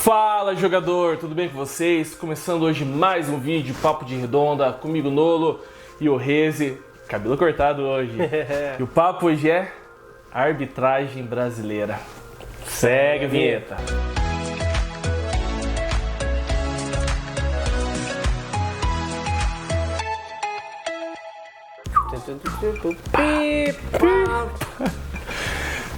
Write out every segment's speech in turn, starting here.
Fala jogador, tudo bem com vocês? Começando hoje mais um vídeo, Papo de Redonda, comigo Nolo e o Reze, cabelo cortado hoje. E o papo hoje é arbitragem brasileira. Segue a vinheta.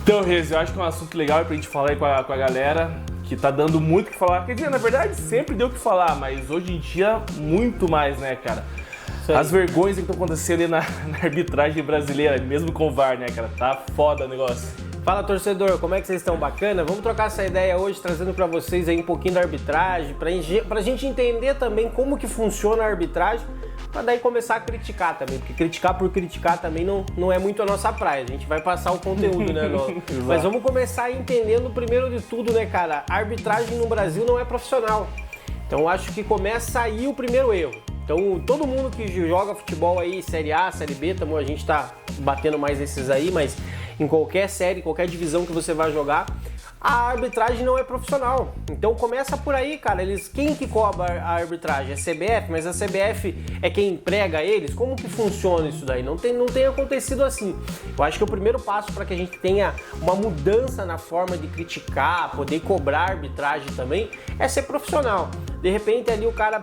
Então, Reze, eu acho que é um assunto legal pra gente falar aí com a galera, que tá dando muito o que falar. Quer dizer, na verdade, sempre deu o que falar, mas hoje em dia, muito mais, né, cara? As vergonhas que estão acontecendo aí na arbitragem brasileira, mesmo com o VAR, né, cara? Tá foda o negócio. Fala, torcedor, como é que vocês estão? Bacana? Vamos trocar essa ideia hoje, trazendo pra vocês aí um pouquinho da arbitragem, pra gente entender também como que funciona a arbitragem, pra daí começar a criticar também, porque criticar por criticar também não é muito a nossa praia, a gente vai passar o conteúdo, né, Nolo? Mas vamos começar entendendo primeiro de tudo, né, cara? A arbitragem no Brasil não é profissional, então acho que começa aí o primeiro erro. Então, todo mundo que joga futebol aí, Série A, Série B, a gente tá batendo mais esses aí, mas em qualquer série, qualquer divisão que você vai jogar, a arbitragem não é profissional. Então começa por aí, cara. Quem que cobra a arbitragem? É a CBF, mas a CBF é quem emprega eles? Como que funciona isso daí? Não tem acontecido assim. Eu acho que o primeiro passo para que a gente tenha uma mudança na forma de criticar, poder cobrar a arbitragem também, é ser profissional. De repente ali o cara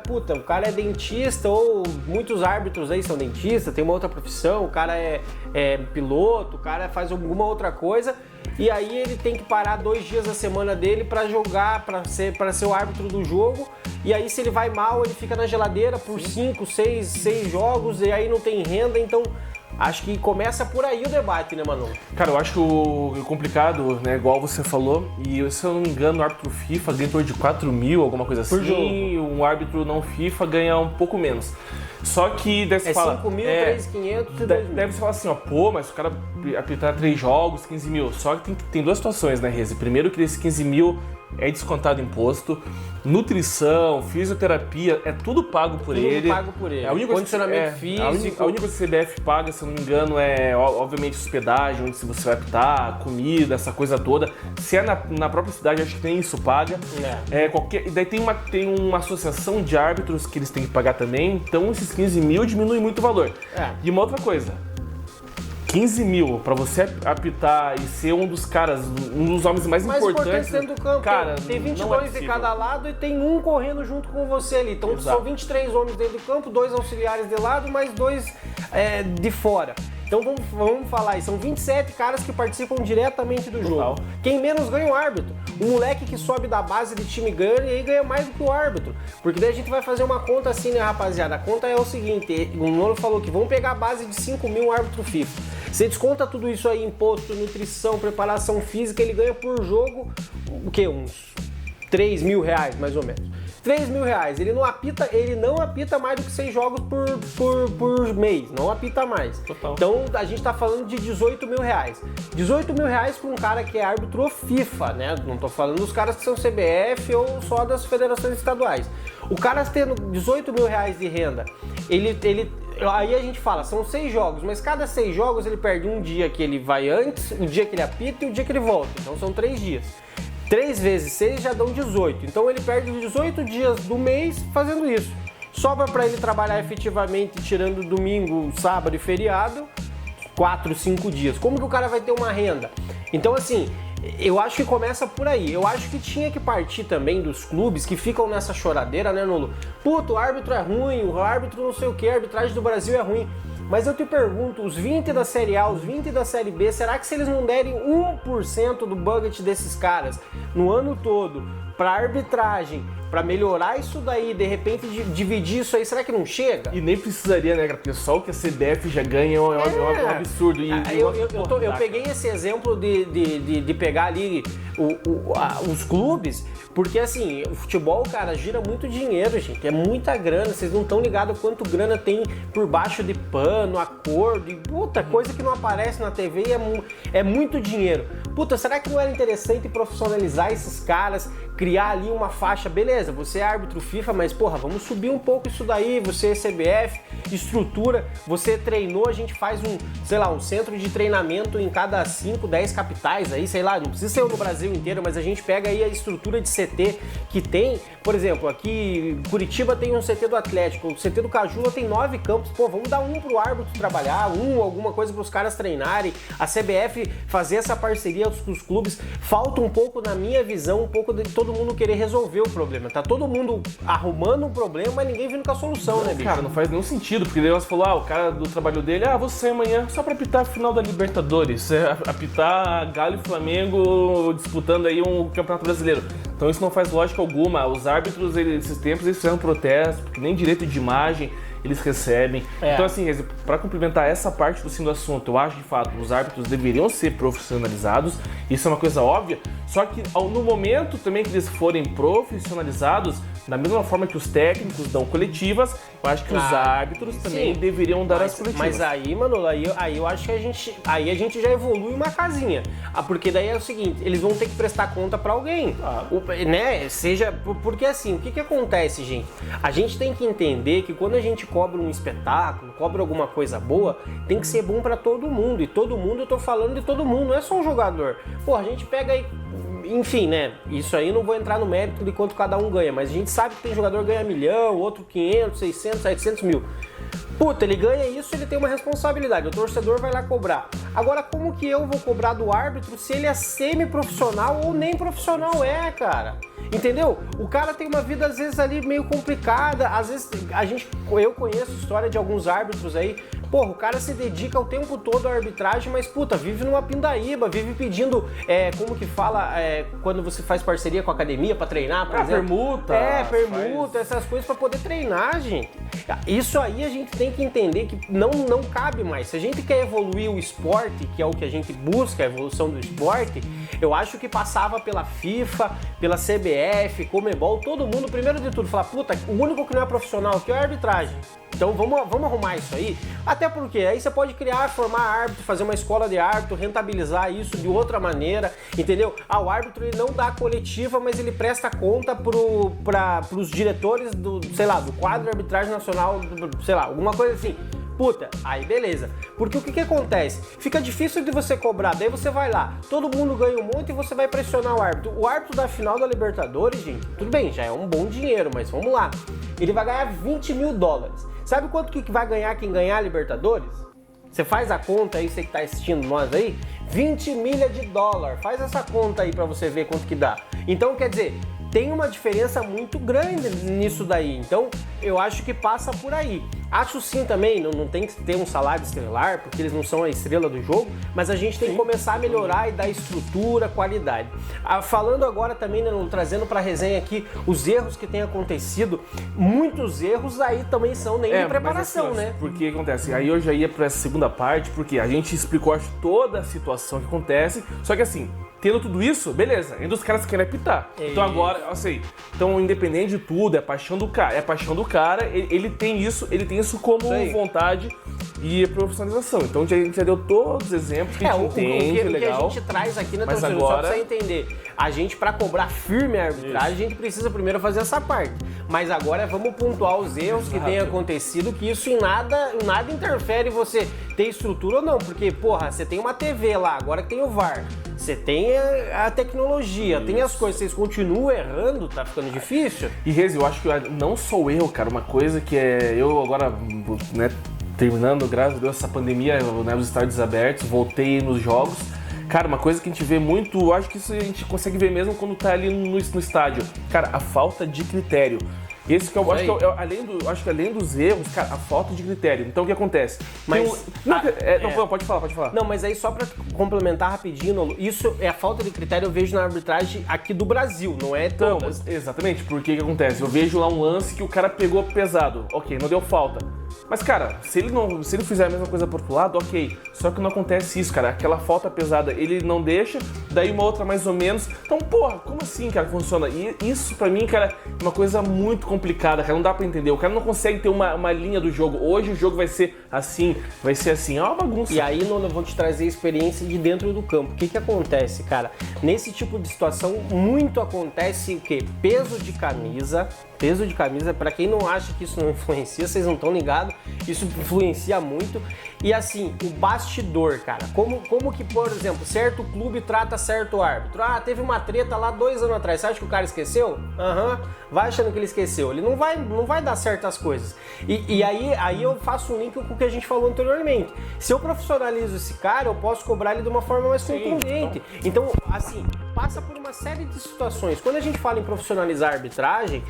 é dentista, ou muitos árbitros aí são dentistas, tem uma outra profissão, o cara é piloto, o cara faz alguma outra coisa, e aí ele tem que parar 2 dias da semana dele para jogar, para ser o árbitro do jogo, e aí se ele vai mal, ele fica na geladeira por 5, 6 jogos, e aí não tem renda, então acho que começa por aí o debate, né, Manu? Cara, eu acho que o complicado, né, igual você falou, e se eu não me engano, o árbitro FIFA ganha em torno de 4 mil, alguma coisa assim. Por jogo. Um árbitro não FIFA ganha um pouco menos. Só que deve se falar... 5 mil, 3.500 e 2 mil. Deve se falar assim, ó, pô, mas o cara apitar 3 jogos, 15 mil. Só que tem 2 situações, né, Reze? Primeiro que esses 15 mil é descontado imposto, nutrição, fisioterapia, é tudo pago por ele. Tudo pago por ele. A única condicionamento físico. A única coisa que a CBF paga, se eu não me engano, é obviamente hospedagem, onde você vai apitar, comida, essa coisa toda. Se é na própria cidade, acho que tem isso, paga. Daí tem uma associação de árbitros que eles têm que pagar também, então esses 15 mil diminui muito o valor. E uma outra coisa, 15 mil pra você apitar e ser um dos caras, um dos homens mais importantes dentro do campo. Cara, tem 22 de cada lado e tem um correndo junto com você ali. Então são 23 homens dentro do campo, 2 auxiliares de lado, mais 2 de fora. Então vamos falar aí, são 27 caras que participam diretamente do jogo. Quem menos ganha o árbitro. O moleque que sobe da base de time ganha, e aí ganha mais do que o árbitro. Porque daí a gente vai fazer uma conta assim, né, rapaziada? A conta é o seguinte, o Nolo falou que vamos pegar a base de 5 mil árbitro FIFA. Você desconta tudo isso aí, imposto, nutrição, preparação física, ele ganha por jogo, o quê? Uns 3 mil reais, mais ou menos. 3 mil reais, ele não apita mais do que 6 jogos por mês, não apita mais. Total. Então a gente tá falando de 18 mil reais. 18 mil reais para um cara que é árbitro FIFA, né? Não tô falando dos caras que são CBF ou só das federações estaduais. O cara tendo 18 mil reais de renda, aí a gente fala, são 6 jogos, mas cada 6 jogos ele perde um dia que ele vai antes, o dia que ele apita e o dia que ele volta. Então são 3 dias. 3 vezes 6 já dão 18. Então ele perde 18 dias do mês fazendo isso. Sobra para ele trabalhar efetivamente, tirando domingo, sábado e feriado, 4, 5 dias. Como que o cara vai ter uma renda? Então assim, eu acho que começa por aí. Eu acho que tinha que partir também dos clubes que ficam nessa choradeira, né, Nolo? Puto, o árbitro é ruim, o árbitro não sei o que, a arbitragem do Brasil é ruim. Mas eu te pergunto, os 20 da Série A, os 20 da Série B, será que se eles não derem 1% do budget desses caras no ano todo para arbitragem, para melhorar isso daí, de repente dividir isso aí, será que não chega? E nem precisaria, né, porque só o que a CBF já ganha é um absurdo. Eu peguei esse exemplo de pegar ali os clubes, porque assim, o futebol, cara, gira muito dinheiro, gente, é muita grana, vocês não estão ligados quanto grana tem por baixo de pano, acordo, e puta, coisa que não aparece na TV é muito dinheiro. Puta, será que não era interessante profissionalizar esses caras, criar ali uma faixa, beleza, você é árbitro FIFA, mas porra, vamos subir um pouco isso daí, você é CBF, estrutura, você treinou, a gente faz um centro de treinamento em cada 5, 10 capitais aí, sei lá, não precisa ser no Brasil inteiro, mas a gente pega aí a estrutura de CT que tem, por exemplo, aqui Curitiba tem um CT do Atlético, o CT do Cajula tem 9 campos, pô, vamos dar um pro árbitro trabalhar, alguma coisa pros caras treinarem, a CBF fazer essa parceria com os clubes, falta um pouco, na minha visão, um pouco de todo mundo querer resolver o problema, tá todo mundo arrumando um problema, mas ninguém vindo com a solução, né, bicho? Cara, não faz nenhum sentido, porque daí você falou, o cara do trabalho dele, você amanhã só pra apitar a final da Libertadores, apitar Galo e Flamengo disputando aí um Campeonato Brasileiro. Então isso não faz lógica alguma. Os árbitros, esses tempos, eles fizeram protesto, porque nem direito de imagem eles recebem. Então assim, para complementar essa parte do assunto, eu acho de fato os árbitros deveriam ser profissionalizados, isso é uma coisa óbvia, só que no momento também que eles forem profissionalizados, da mesma forma que os técnicos dão coletivas, eu acho que os árbitros também deveriam dar as coletivas. Mas aí, Manolo, aí eu acho que a gente já evolui uma casinha. Porque daí é o seguinte, eles vão ter que prestar conta pra alguém. Né? Porque assim, o que acontece, gente? A gente tem que entender que quando a gente cobra um espetáculo, cobra alguma coisa boa, tem que ser bom pra todo mundo. E todo mundo, eu tô falando de todo mundo, não é só um jogador. Pô, a gente pega aí... Enfim, né? Isso aí não vou entrar no mérito de quanto cada um ganha, mas a gente sabe que tem jogador que ganha 1 milhão, outro 500, 600, 700 mil. Puta, ele ganha isso, ele tem uma responsabilidade, o torcedor vai lá cobrar. Agora, como que eu vou cobrar do árbitro se ele é semi-profissional ou nem profissional cara? Entendeu? O cara tem uma vida, às vezes, ali meio complicada, às vezes eu conheço história de alguns árbitros aí, porra, o cara se dedica o tempo todo à arbitragem, mas, puta, vive numa pindaíba, vive pedindo, como que fala, quando você faz parceria com a academia pra treinar, por exemplo. Permuta, essas coisas pra poder treinar, gente. Isso aí a gente tem que entender que não cabe mais. Se a gente quer evoluir o esporte, que é o que a gente busca, a evolução do esporte, eu acho que passava pela FIFA, pela CBF, Conmebol, todo mundo, primeiro de tudo, falar, puta, o único que não é profissional aqui é a arbitragem. Então vamos arrumar isso aí, até porque aí você pode formar árbitro, fazer uma escola de árbitro, rentabilizar isso de outra maneira, entendeu? O árbitro ele não dá coletiva, mas ele presta conta pros diretores do quadro de arbitragem nacional, alguma coisa assim. Puta, aí beleza. Porque o que acontece? Fica difícil de você cobrar, daí você vai lá, todo mundo ganha um monte e você vai pressionar o árbitro. O árbitro da final da Libertadores, gente, tudo bem, já é um bom dinheiro, mas vamos lá. Ele vai ganhar 20 mil dólares. Sabe quanto que vai ganhar quem ganhar a Libertadores? Você faz a conta aí, você que tá assistindo nós aí, 20 milhas de dólar. Faz essa conta aí pra você ver quanto que dá. Então, quer dizer, tem uma diferença muito grande nisso daí. Então, eu acho que passa por aí. Acho sim também, não tem que ter um salário estelar, porque eles não são a estrela do jogo, mas a gente tem que começar a melhorar e dar estrutura, qualidade. Falando agora também, né, trazendo para a resenha aqui os erros que têm acontecido, muitos erros aí também são nem de preparação, assim, né? Porque acontece, aí eu já ia para essa segunda parte, porque a gente explicou, acho, toda a situação que acontece, só que assim, tendo tudo isso, beleza, ainda os caras querem apitar. Então agora, assim, então independente de tudo, é paixão do cara, ele tem isso como vontade e profissionalização. Então a gente já deu todos os exemplos que a gente entende, o que a gente traz aqui na torcida, só pra você entender. A gente, pra cobrar firme a arbitragem, a gente precisa primeiro fazer essa parte. Mas agora vamos pontuar os erros que têm acontecido, que isso em nada interfere você ter estrutura ou não. Porque, porra, você tem uma TV lá, agora que tem o VAR. Você tem a tecnologia, tem as coisas, vocês continuam errando, tá ficando difícil? E Rezi, eu acho que não sou eu, cara, uma coisa que eu agora, né, terminando, graças a Deus, essa pandemia, né, os estádios abertos, voltei nos jogos. Cara, uma coisa que a gente vê muito, acho que isso a gente consegue ver mesmo quando tá ali no estádio. Cara, a falta de critério. Esse que eu acho que acho que além dos erros, cara, a falta de critério. Então o que acontece? Mas pode falar. Não, mas aí só pra complementar rapidinho, Nolo, isso é a falta de critério, eu vejo na arbitragem aqui do Brasil, não é todas. Exatamente, porque o que acontece? Eu vejo lá um lance que o cara pegou pesado. Ok, não deu falta. Mas, cara, se ele fizer a mesma coisa pro outro lado, ok. Só que não acontece isso, cara. Aquela falta pesada, ele não deixa, daí uma outra mais ou menos. Então, porra, como assim, cara, funciona? E isso, pra mim, cara, é uma coisa muito complicada, cara. Não dá pra entender. O cara não consegue ter uma linha do jogo. Hoje o jogo vai ser assim, vai ser assim. É uma bagunça. E aí, Nono, eu vou te trazer a experiência de dentro do campo. O que acontece, cara? Nesse tipo de situação, muito acontece o quê? Peso de camisa. Peso de camisa, pra quem não acha que isso não influencia, vocês não estão ligados, isso influencia muito. E assim, o bastidor, cara, como que, por exemplo, certo clube trata certo árbitro? Ah, teve uma treta lá 2 anos atrás, você acha que o cara esqueceu? Vai achando que ele esqueceu, ele não vai dar certas coisas. E aí eu faço um link com o que a gente falou anteriormente. Se eu profissionalizo esse cara, eu posso cobrar ele de uma forma mais contundente. Então, assim, passa por uma série de situações. Quando a gente fala em profissionalizar a arbitragem,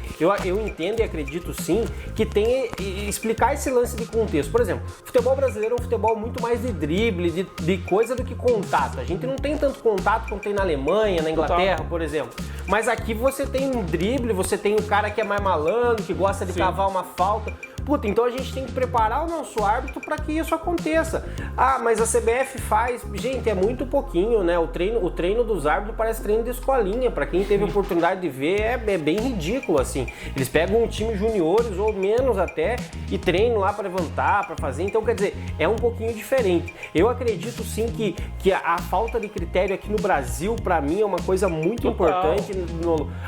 eu entendo e acredito sim que tem explicar esse lance de contexto. Por exemplo, o futebol brasileiro é um futebol muito mais de drible, de coisa do que contato. A gente não tem tanto contato como tem na Alemanha, na Inglaterra, por exemplo. Mas aqui você tem um drible, você tem um cara que é mais malandro, que gosta de cavar uma falta. Puta, então a gente tem que preparar o nosso árbitro para que isso aconteça. Ah, mas a CBF faz... Gente, é muito pouquinho, né? O treino dos árbitros parece treino de escolinha. Para quem teve a oportunidade de ver, é bem ridículo, assim. Eles pegam um time juniores ou menos até e treinam lá para levantar, para fazer. Então, quer dizer, é um pouquinho diferente. Eu acredito sim que a falta de critério aqui no Brasil, para mim, é uma coisa muito importante.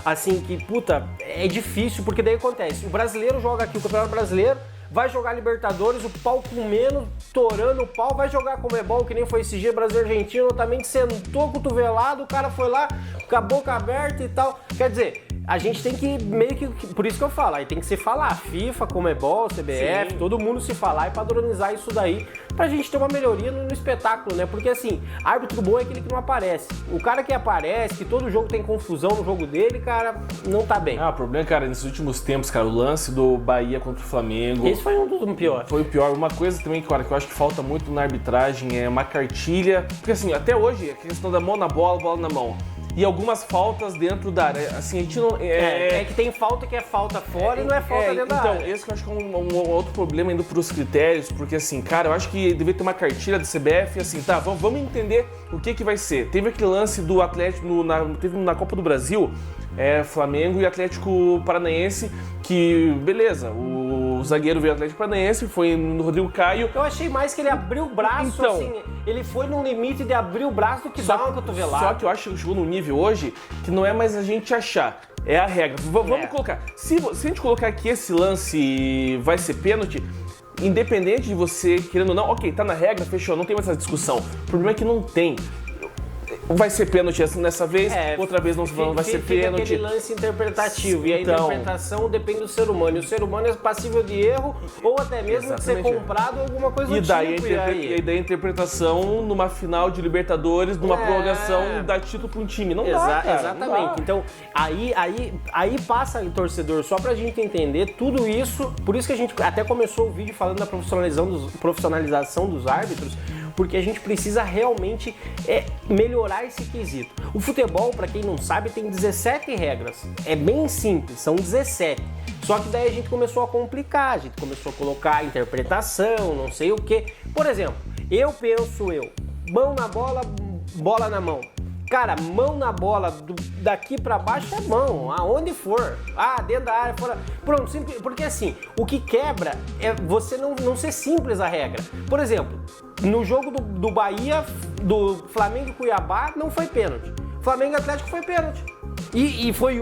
Assim, que, puta, é difícil, porque daí acontece. O brasileiro joga aqui, o Campeonato Brasileiro, vai jogar Libertadores, o pau comendo, torando o pau, vai jogar Comebol, que nem foi esse dia, Brasil e Argentina, também sentou cotovelado, o cara foi lá com a boca aberta e tal. Quer dizer, a gente tem que meio que, por isso que eu falo, aí tem que se falar, FIFA, Comebol, CBF, sim, todo mundo se falar e padronizar isso daí, pra gente ter uma melhoria no espetáculo, né? Porque assim, árbitro bom é aquele que não aparece. O cara que aparece, que todo jogo tem confusão no jogo dele, cara, não tá bem. O problema, cara, nesses últimos tempos, cara, o lance do Bahia contra o Flamengo... Esse foi um dos piores. Foi o pior. Uma coisa também, cara, que eu acho que falta muito na arbitragem é uma cartilha, porque assim, até hoje, a questão da mão na bola, bola na mão. E algumas faltas dentro da área. Assim, a gente não... É que tem falta que é falta fora e não é falta dentro da área. Então, esse que eu acho que é um outro problema indo pros critérios, porque assim, cara, eu acho que deveria ter uma cartilha da CBF, assim, tá, vamos entender o que vai ser. Teve aquele lance do Atlético, teve na Copa do Brasil, Flamengo e Atlético Paranaense, que, beleza, o zagueiro veio Atlético Paranaense, foi no Rodrigo Caio. Eu achei mais que ele abriu o braço, então, assim, ele foi no limite de abrir o braço do que dar uma cotovelada. Só que eu acho que chegou num nível hoje que não é mais a gente achar, é a regra. Vamos colocar, se a gente colocar que esse lance vai ser pênalti, independente de você querendo ou não, ok, tá na regra, fechou, não tem mais essa discussão. O problema é que não tem. Vai ser pênalti nessa vez, outra vez não vai ser pênalti. Aquele lance interpretativo, e a interpretação depende do ser humano. E o ser humano é passível de erro ou até mesmo de ser comprado ou alguma coisa do tipo. E daí a interpretação numa final de Libertadores, numa prorrogação, dá título para um time. Não dá, cara. Exatamente. Não dá. Então, aí passa o torcedor, só pra gente entender tudo isso. Por isso que a gente até começou o vídeo falando da profissionalização dos árbitros, porque a gente precisa realmente melhorar esse quesito. O futebol, para quem não sabe, tem 17 regras. É bem simples, são 17. Só que daí a gente começou a complicar, a gente começou a colocar interpretação, não sei o quê. Por exemplo, mão na bola, bola na mão. Cara, mão na bola, daqui pra baixo é mão, aonde for. Dentro da área, fora. Pronto, simples, porque assim, o que quebra é você não ser simples a regra. Por exemplo, no jogo do Bahia, do Flamengo e Cuiabá, não foi pênalti. Flamengo e Atlético foi pênalti. E foi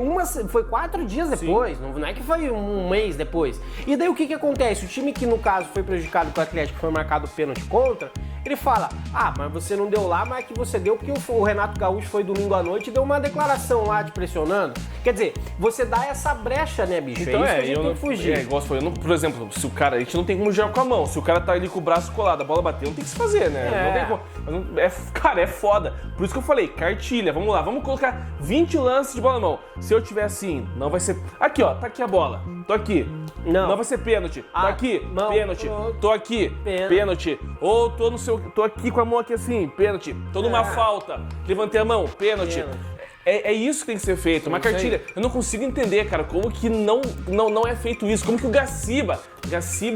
4 dias depois, não é que foi um mês depois. E daí o que acontece? O time que no caso foi prejudicado com o Atlético, foi marcado pênalti contra, ele fala, mas você não deu lá, mas é que você deu porque o Renato Gaúcho foi domingo à noite e deu uma declaração lá te pressionando. Quer dizer, você dá essa brecha, né, bicho? Então, é isso que a gente tem que fugir. Igual você falou, por exemplo, se o cara, a gente não tem como jogar com a mão, se o cara tá ali com o braço colado, a bola bateu, não tem que se fazer, né? Não tem como. Cara, é foda. Por isso que eu falei, cartilha, vamos lá, vamos colocar 20 lances de bola na mão. Se eu tiver assim, não vai ser... Aqui, ó, tá aqui a bola, tô aqui. Não vai ser pênalti. Tô aqui, pênalti. Tô aqui, pênalti. Ou tô aqui com a mão aqui assim, pênalti. Tô numa falta, levantei a mão, pênalti. É isso que tem que ser feito, uma cartilha. Eu não consigo entender, cara, como que não é feito isso. Como que o Gaciba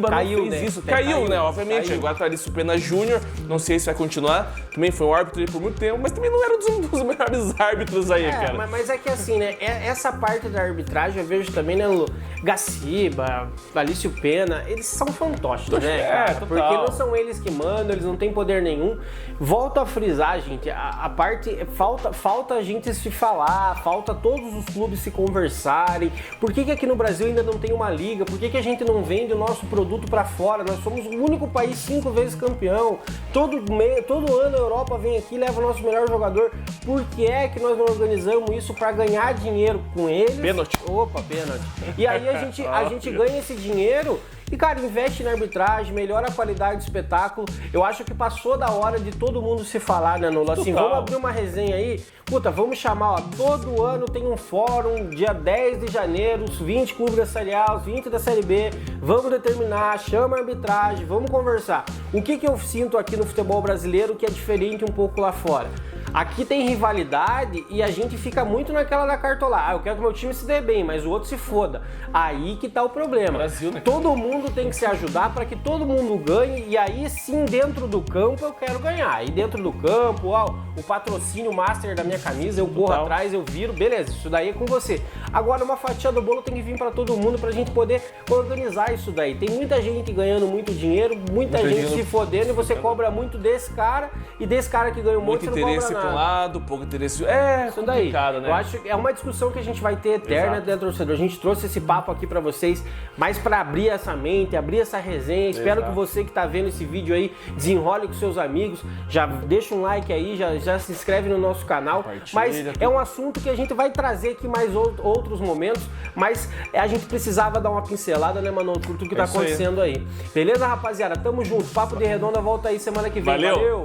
caiu, não fez né? isso. Caiu, né? Obviamente. Agora tá ali Supena Júnior, não sei se vai continuar. Também foi um árbitro ali por muito tempo, mas também não era um dos melhores árbitros aí, cara. Mas é que assim, né? Essa parte da arbitragem eu vejo também, né, Lu? Gaciba, Alício Pena, eles são fantoches, né? Cara? Porque não são eles que mandam, eles não têm poder nenhum. Volto a frisar, gente, a parte. Falta a gente se falar, falta todos os clubes se conversarem. Por que aqui no Brasil ainda não tem uma liga? Por que a gente não vende o nosso produto para fora? Nós somos o único país 5 vezes campeão. Todo ano a Europa vem aqui e leva o nosso melhor jogador. Por que é que nós não organizamos isso para ganhar dinheiro com eles? Pênalti. Opa, pênalti. E aí a gente ganha esse dinheiro e, cara, investe na arbitragem, melhora a qualidade do espetáculo. Eu acho que passou da hora de todo mundo se falar, né, Nolo? Assim, vamos abrir uma resenha aí. Puta, vamos chamar, ó, todo ano tem um fórum, dia 10 de janeiro, os 20 clubes da Série A, os 20 da Série B. Vamos determinar, chama a arbitragem, vamos conversar. O que eu sinto aqui no futebol brasileiro que é diferente um pouco lá fora? Aqui tem rivalidade e a gente fica muito naquela da cartola. Eu quero que meu time se dê bem, mas o outro se foda. Aí que tá o problema. Brasil, né? Todo mundo tem que se ajudar para que todo mundo ganhe e aí sim dentro do campo eu quero ganhar. Aí dentro do campo, ó, o patrocínio master da minha camisa, eu corro atrás, eu viro, beleza, isso daí é com você. Agora uma fatia do bolo tem que vir para todo mundo pra gente poder organizar isso daí. Tem muita gente ganhando muito dinheiro, muita gente se fodendo e você cobra muito desse cara e desse cara que ganha um monte, você não cobra nada. Um lado, pouco interesse. Isso daí, né? Eu acho que é uma discussão que a gente vai ter eterna dentro do torcedor. A gente trouxe esse papo aqui pra vocês, mas pra abrir essa mente, abrir essa resenha. Espero que você que tá vendo esse vídeo aí desenrole com seus amigos. Já deixa um like aí, já se inscreve no nosso canal. Mas é um assunto que a gente vai trazer aqui mais outros momentos. Mas a gente precisava dar uma pincelada, né, Mano? Por tudo que tá acontecendo aí. Beleza, rapaziada? Tamo junto. Papo de Redonda volta aí semana que vem. Valeu.